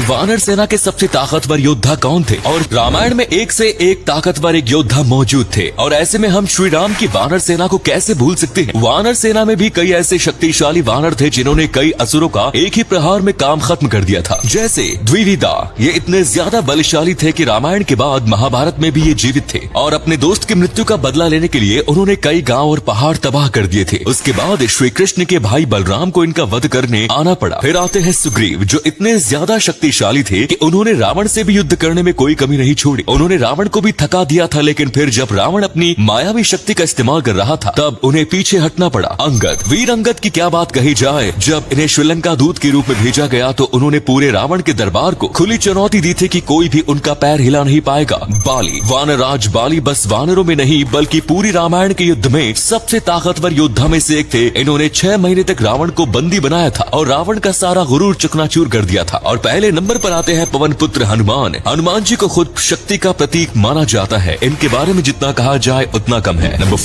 वानर सेना के सबसे ताकतवर योद्धा कौन थे और रामायण में एक से एक ताकतवर एक योद्धा मौजूद थे और ऐसे में हम श्री राम की वानर सेना को कैसे भूल सकते हैं। वानर सेना में भी कई ऐसे शक्तिशाली वानर थे जिन्होंने कई असुरों का एक ही प्रहार में काम खत्म कर दिया था। जैसे द्विविदा, ये इतने ज्यादा बलशाली थे कि रामायण के बाद महाभारत में भी ये जीवित थे और अपने दोस्त की मृत्यु का बदला लेने के लिए उन्होंने कई गांव और पहाड़ तबाह कर दिए थे। उसके बाद श्री कृष्ण के भाई बलराम को इनका वध करने आना पड़ा। फिर आते हैं सुग्रीव, जो इतने ज्यादा शक्तिशाली थे कि उन्होंने रावण से भी युद्ध करने में कोई कमी नहीं छोड़ी। उन्होंने रावण को भी थका दिया था, लेकिन फिर जब रावण अपनी मायावी शक्ति का इस्तेमाल कर रहा था तब उन्हें पीछे हटना पड़ा। अंगद, वीर अंगद की क्या बात कही जाए। जब इन्हें श्रीलंका दूत के रूप में भेजा गया तो उन्होंने पूरे रावण के दरबार को खुली चुनौती दी थी कि कोई भी उनका पैर हिला नहीं पाएगा। बाली, वानराज बाली बस वानरों में नहीं बल्कि पूरी रामायण के युद्ध में सबसे ताकतवर योद्धा में से एक थे। इन्होंने 6 महीने तक रावण को बंदी बनाया था और रावण का सारा गुरूर चकनाचूर कर दिया था। और पहले नंबर पर आते हैं पवन पुत्र हनुमान। हनुमान जी को खुद शक्ति का प्रतीक माना जाता है। इनके बारे में जितना कहा जाए उतना कम है। नंबर